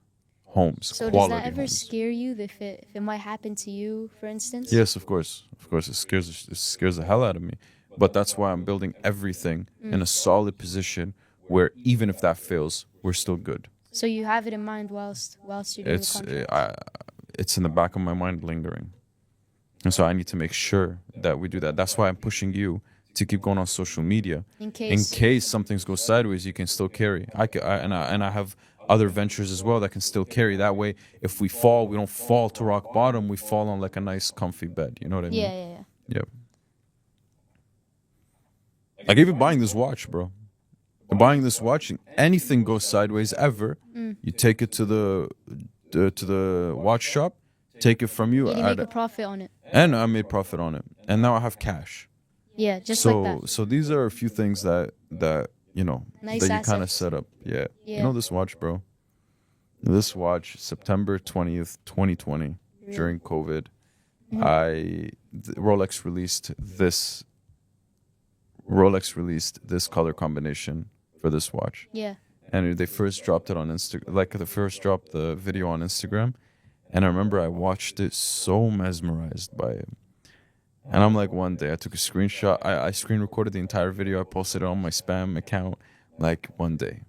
homes. So does that ever scare you if it might happen to you, for instance? Yes, of course. It scares the hell out of me. But that's why I'm building everything in a solid position where even if that fails, we're still good. So you have it in mind whilst you're doing the contract? It's in the back of my mind lingering. And so I need to make sure that we do that. That's why I'm pushing you to keep going on social media. In case something goes sideways, you can still carry. I have other ventures as well that can still carry. That way, if we fall, we don't fall to rock bottom. We fall on like a nice, comfy bed. You know what I mean? Yeah. Like even buying this watch, bro. Buying this watch, and anything goes sideways ever, you take it to the watch shop, take it from you. You make a profit on it. And I made profit on it. And now I have cash. Yeah, just like that. So these are a few things that you know, nice that you kind of set up. Yeah. You know this watch, bro? This watch, September 20th, 2020, during COVID, Rolex released this color combination for this watch. Yeah. And they first dropped it on Instagram, like they first dropped the video on Instagram. And I remember I watched it so mesmerized by it. And I'm like, one day I took a screenshot. I screen recorded the entire video. I posted it on my spam account. Like one day.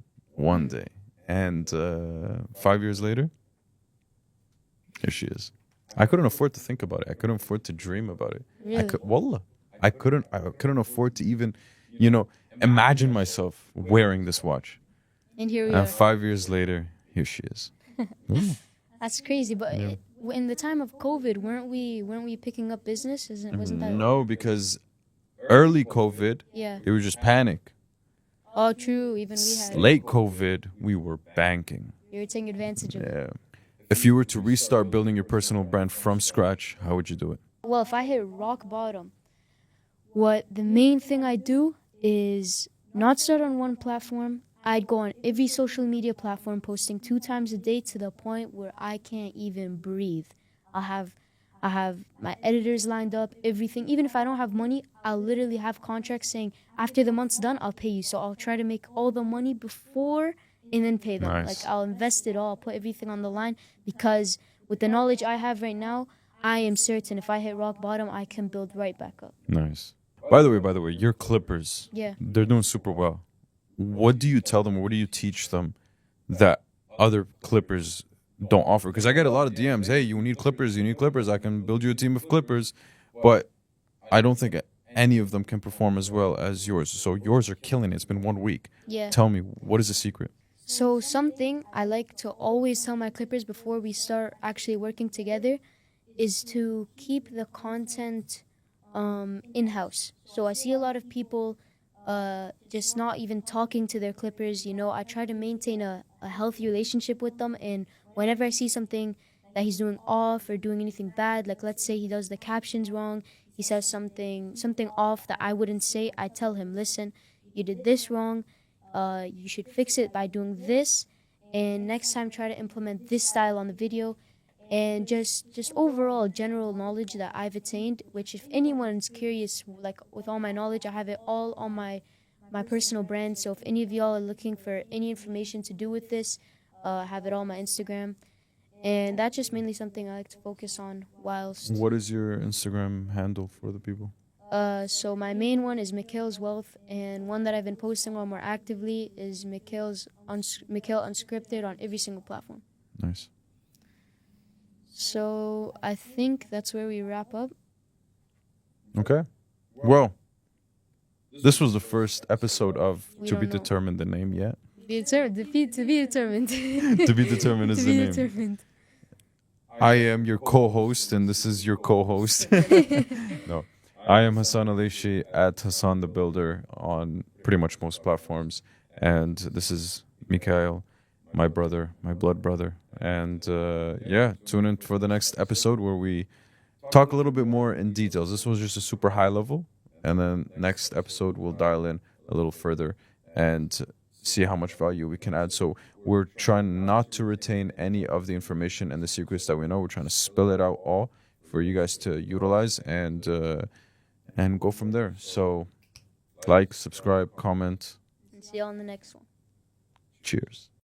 And 5 years later, here she is. I couldn't afford to think about it. I couldn't afford to dream about it. Really? Wallah. I couldn't afford to even, imagine myself wearing this watch. And here we are. 5 years later, here she is. That's crazy. But in the time of COVID, weren't we picking up business? Wasn't that? No, because early COVID, it was just panic. Oh, true. Even we had. Late COVID, we were banking. You were taking advantage of it. Yeah. If you were to restart building your personal brand from scratch, how would you do it? Well, if I hit rock bottom, what the main thing I do is not start on one platform. I'd go on every social media platform, posting 2 times a day to the point where I can't even breathe. I have my editors lined up, everything. Even if I don't have money, I'll literally have contracts saying, after the month's done, I'll pay you. So I'll try to make all the money before and then pay them. Nice. Like I'll invest it all, I'll put everything on the line, because with the knowledge I have right now, I am certain if I hit rock bottom, I can build right back up. Nice. By the way, your Clippers, they're doing super well. What do you tell them, or what do you teach them that other Clippers don't offer? Because I get a lot of DMs, hey, you need Clippers, I can build you a team of Clippers. But I don't think any of them can perform as well as yours. So yours are killing it. It's been 1 week. Yeah. Tell me, what is the secret? So something I like to always tell my Clippers before we start actually working together is to keep the content in-house. So I see a lot of people just not even talking to their Clippers. I try to maintain a healthy relationship with them, and whenever I see something that he's doing off or doing anything bad, like let's say he does the captions wrong, he says something off that I wouldn't say, I tell him, listen, you did this wrong, you should fix it by doing this, and next time try to implement this style on the video. And just overall general knowledge that I've attained, which if anyone's curious, like with all my knowledge, I have it all on my personal brand. So if any of y'all are looking for any information to do with this, I have it all on my Instagram. And that's just mainly something I like to focus on whilst. What is your Instagram handle for the people? So my main one is Mikhail's Wealth, and one that I've been posting on more actively is Mikhail Unscripted on every single platform. Nice. So I think that's where we wrap up. Okay. Well, this was the first episode of We To Be don't know. Determined, the name yet. To be determined. To Be Determined is To the be name. determined. I am your co-host, and this is your co-host. No, I am Hassan Alishi at Hassan the Builder on pretty much most platforms, and this is Mikhail, my brother, my blood brother. And yeah, tune in for the next episode where we talk a little bit more in details. This was just a super high level, and then next episode we'll dial in a little further and see how much value we can add. So we're trying not to retain any of the information and the secrets that we know. We're trying to spill it out all for you guys to utilize and go from there. So like, subscribe, comment. And see you on the next one. Cheers.